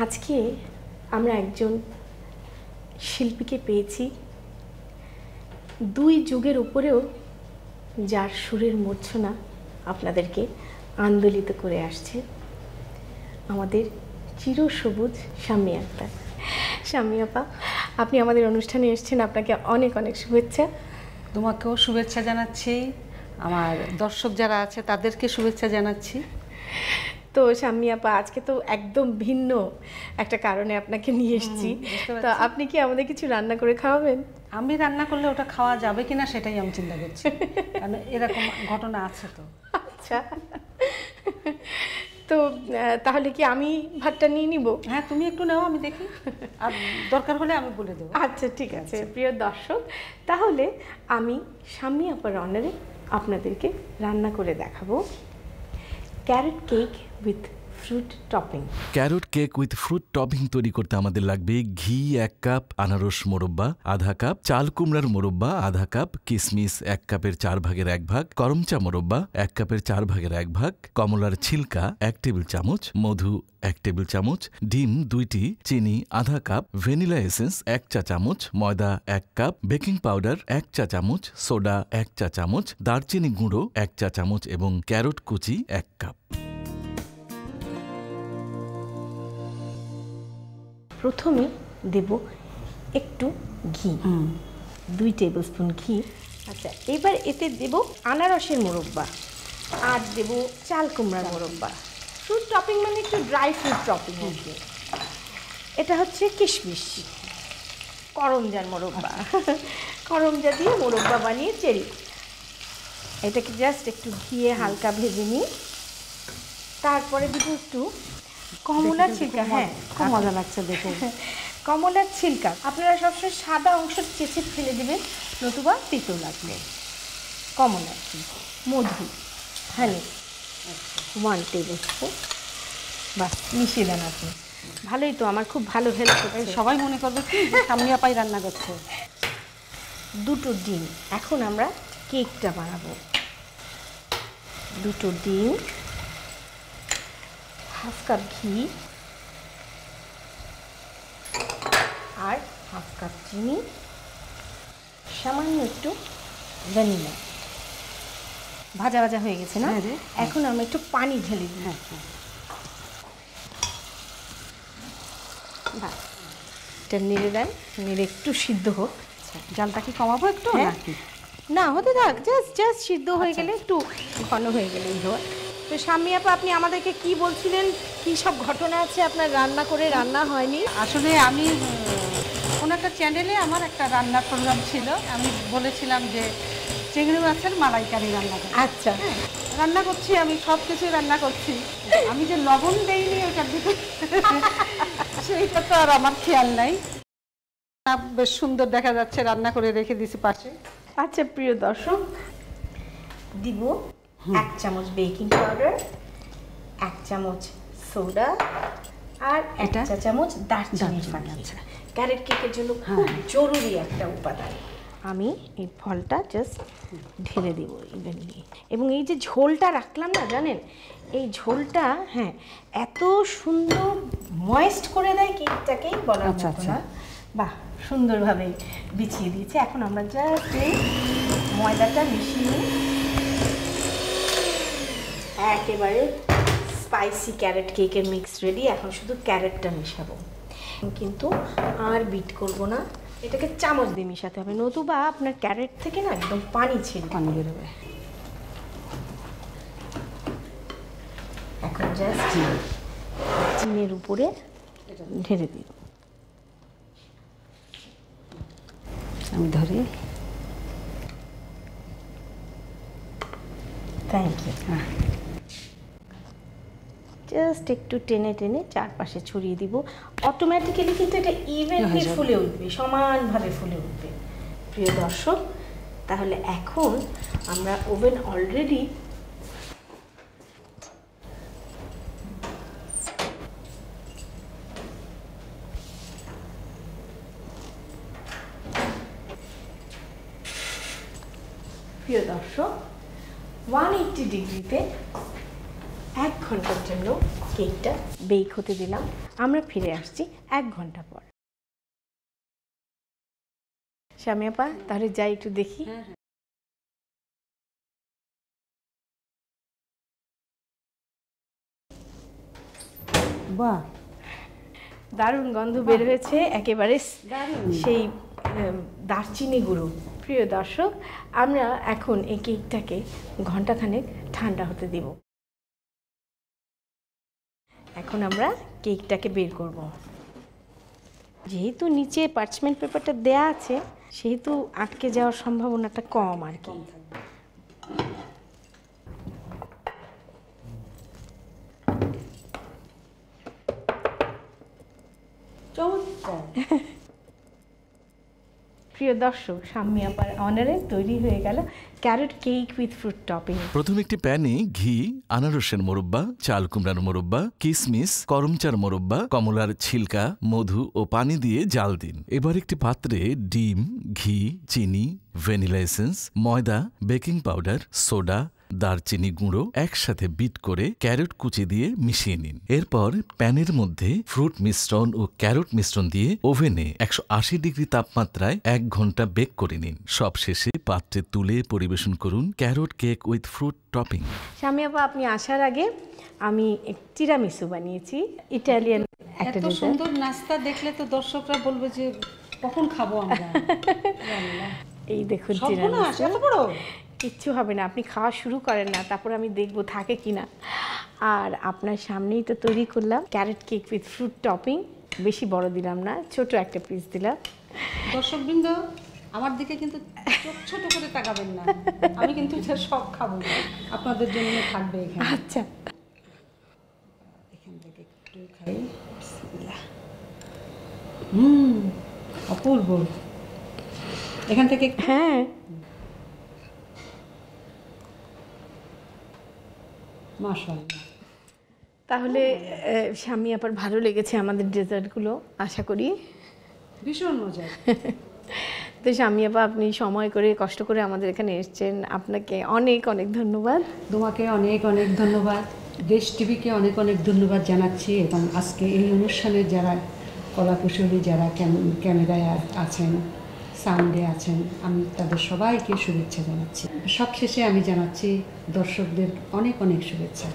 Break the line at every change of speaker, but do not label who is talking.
আজকে আমরা একজন শিল্পীকে পেয়েছি, দুই যুগের উপরেও যার সুরের মূর্ছনা আপনাদেরকে আন্দোলিত করে আসছে, আমাদের চিরসবুজ শাম্মী আক্তার। শাম্মী আপা, আপনি আমাদের অনুষ্ঠানে এসেছেন, আপনাকে অনেক অনেক শুভেচ্ছা।
তোমাকেও শুভেচ্ছা জানাচ্ছি, আমার দর্শক যারা আছে তাদেরকে শুভেচ্ছা জানাচ্ছি।
তো শাম্মী আপা, আজকে তো একদম ভিন্ন একটা কারণে আপনাকে নিয়ে এসেছি। তো আপনি কি আমাদের কিছু রান্না করে খাওয়াবেন?
আমি রান্না করলে ওটা খাওয়া যাবে কিনা সেটাই আমি চিন্তা করছি, কারণ এরকম ঘটনা আছে। তো
আচ্ছা, তো তাহলে কি আমি ভাতটা নিয়ে নিব?
হ্যাঁ, তুমি একটু নাও, আমি দেখি, আর দরকার হলে আমি বলে দেবো।
আচ্ছা ঠিক আছে। প্রিয় দর্শক, তাহলে আমি শাম্মী আপার অনারে আপনাদেরকে রান্না করে দেখাবো carrot cake with fruit topping.
Carrot cake with fruit topping তৈরি করতে আমাদের লাগবে ঘি 1 কাপ, আনারস মোরব্বা আধা কাপ, চাল কুমড়ার মোরব্বা আধা কাপ, কিশমিশ 1 কাপের 4 ভাগের 1 ভাগ, করমচা মোরব্বা 1 কাপের 4 ভাগের 1 ভাগ, কমলার ছিলকা 1 টেবিল চামচ, মধু 1 টেবিল চামচ, ডিম 2টি, চিনি আধা কাপ, ভ্যানিলা এসেন্স 1 চা চামচ, ময়দা 1 কাপ, বেকিং পাউডার 1 চা চামচ, সোডা 1 চা চামচ, দারচিনি গুঁড়ো 1 চা চামচ এবং ক্যারট কুচি 1 কাপ।
প্রথমে দেব একটু ঘি, 2 টেবিল স্পুন ঘি। আচ্ছা, এবার এতে দেব আনারসের মোরব্বা আর দেব চাল কুমড়ার মোরব্বা। ফ্রুট টপিং মানে একটু ড্রাই ফ্রুট টপিং। এটা হচ্ছে কিশমিশ, করমজার মোরব্বা, করমজা দিয়ে মোরব্বা বানিয়ে চেরি। এটাকে জাস্ট একটু ঘিয়ে হালকা ভেজে নিই। তারপরে দিব একটু কমলার ছিলকা। হ্যাঁ,
খুব মজা লাগছে দেখে।
কমলার ছিলকা আপনারা সবসময় সাদা অংশ চেঁচে ফেলে দেবেন, নতুবা তিতো লাগবে। কমলার ছিলকা, মধু, হানি 1 টেবিল স্পুন, বাস মিশিয়ে দেন আপনি। ভালোই তো, আমার খুব ভালো হেল্প করছে।
সবাই মনে করবে কি শাম্মী আপাই রান্না করছে।
2টো ডিম। এখন আমরা কেকটা বানাবো। 2টো ডিম, হাফ কাপ ঘি আর হাফ কাপ চিনি, সামান্য একটু ভ্যানিলা। ভাজা ভাজা হয়ে গেছে না? এখন আমরা একটু পানি ঢেলে দিই।
হ্যাঁ,
এটা নেড়ে দেন, নেড়ে একটু সিদ্ধ হোক।
জালটা কি কমাবো একটু?
না, হতে থাক, জাস্ট সিদ্ধ হয়ে গেলে, একটু ঘন হয়ে গেলেই হয়। তো শাম্মী আপা, আপনি আমাদেরকে কি বলছিলেন, কি সব ঘটনা আছে আপনার রান্না করে রান্না হয়নি?
আসলে আমি কোনো একটা চ্যানেলে আমার একটা রান্নার প্রোগ্রাম ছিল, আমি বলেছিলাম যে চিংড়ি মাছের মালাইকারি রান্না করি।
আচ্ছা,
রান্না করছি, আমি সব কিছুই রান্না করছি, আমি যে লবণ দেইনি ওটার দিকে সেইটা তো আর আমার খেয়াল নাই। বেশ সুন্দর দেখা যাচ্ছে, রান্না করে রেখে দিছি পাশে।
আচ্ছা প্রিয় দর্শক, দিব 1 চামচ বেকিং পাউডার, 1 চামচ সোডা আর 1 চা চামচ দারচিনি ফাঁকি। ক্যারট কেকের জন্য খুব জরুরি একটা উপাদান। আমি এই ফলটা জাস্ট ঢেলে দেব ইভেনলি। এবং এই যে ঝোলটা রাখলাম না, জানেন, এই ঝোলটা এত সুন্দর ময়েস্ট করে দেয় কেকটাকে, বলার মতো না। বাহ, সুন্দরভাবে বিছিয়ে দিয়েছে। এখন আমরা জাস্ট এই ময়দাটা মিশিয়ে নিই। একেবারে স্পাইসি ক্যারট কেকের মিক্স রেডি। এখন শুধু ক্যারটটা মেশাবো, কিন্তু আর বিট করব না, এটাকে চামচ দিয়ে মিশাতে হবে, নতুবা আপনার ক্যারট থেকে না একদম পানি বেরোবে। এখন জাস্ট চিনির উপরে ঢেলে দিই।
আমি ধরি।
Thank you. জাস্ট একটু টেনে টেনে চারপাশে ছড়িয়ে দিব। অটোমেটিক্যালি কিন্তু এটা ইভেনলি ফুলে উঠবে, সমানভাবে ফুলে উঠবে। প্রিয় দর্শক, তাহলে এখন আমরা ওভেন অলরেডি প্রিয় দর্শক 180 ডিগ্রিতে 1 ঘন্টার জন্য কেকটা বেক হতে দিলাম। আমরা ফিরে আসছি 1 ঘন্টা পর। শামি আপা, তাহলে যাই একটু দেখি।
বাহ,
দারুণ গন্ধ বের হয়েছে, একেবারে সেই দারচিনি গুঁড়ো। প্রিয় দর্শক, আমরা এখন এই কেকটাকে ঘন্টাখানেক ঠান্ডা হতে দিব। এখন আমরা কেকটাকে বের করব। যেহেতু নিচে পার্চমেন্ট পেপারটা দেয়া আছে, সেহেতু আটকে যাওয়ার সম্ভাবনাটা কম আর কি। প্রিয় দর্শক, শাম্মী আপার অনারে তৈরি হয়ে গেল carrot cake with fruit topping.
প্রথম একটি প্যানে ঘি, আনারসের মোরব্বা, চাল কুমড়ার মোরব্বা, কিশমিশ, করমচার মোরব্বা, কমলার ছিলকা, মধু ও পানি দিয়ে জাল দিন। এবার একটি পাত্রে ডিম, ঘি, চিনি, ভ্যানিলা এসেন্স, ময়দা, বেকিং পাউডার, সোডা, দারচিনি গুঁড়ো একসাথে বিট করে ক্যারট কুচি দিয়ে মিশিয়ে নিন। এরপর প্যানের মধ্যে ফ্রুট মিশ্রণ ও ক্যারট মিশ্রণ দিয়ে ওভেনে 180 ডিগ্রি তাপমাত্রায় 1 ঘন্টা বেক করে নিন। সবশেষে পাত্রে তুলে পরিবেশন করুন carrot cake with fruit topping.
Shammi আপা, আপনি আসার আগে আমি তিরামিসু বানিয়েছি, ইটালিয়ান একটা
এত সুন্দর নাস্তা দেখলে তো দর্শকরা বলবে যে কখন খাবো আমরা।
এই দেখুন
সর্বনাশ, এত বড়!
কিচ্ছু হবে না, আপনি খাওয়া শুরু করেন না, তারপর আমি দেখবো থাকে কিনা। আর আপনার সামনেই তো তৈরি করলাম carrot cake with fruit topping. বেশি বড় দিলাম না, ছোট একটা পিস দিলাম।
দর্শকবৃন্দ, আমার দিকে কিন্তু চোখ ছোট করে তাকাবেন না, আমি কিন্তু এটা সব খাবো না, আপনাদের জন্য থাকবে এখানে।
আচ্ছা,
এখান থেকে একটু খাই। বিসমিল্লাহ। অপূর্ব। এখান থেকে
হ্যাঁ,
মাশাআল্লাহ।
তাহলে শাম্মী আপার ভালো লেগেছে আমাদের ডেজার্টগুলো, আশা করি।
ভীষণ মজা।
তো শাম্মী আপা, আপনি সময় করে কষ্ট করে আমাদের এখানে এসেছেন, আপনাকে অনেক অনেক ধন্যবাদ।
তোমাকে অনেক অনেক ধন্যবাদ, দেশ টিভিকে অনেক অনেক ধন্যবাদ জানাচ্ছি, এবং আজকে এই অনুষ্ঠানে যারা কলাকুশলী, যারা ক্যামেরায় আছেন, সাউন্ডে আছেন, আমি তাদের সবাইকে শুভেচ্ছা জানাচ্ছি। সবশেষে আমি জানাচ্ছি দর্শকদের অনেক অনেক শুভেচ্ছা।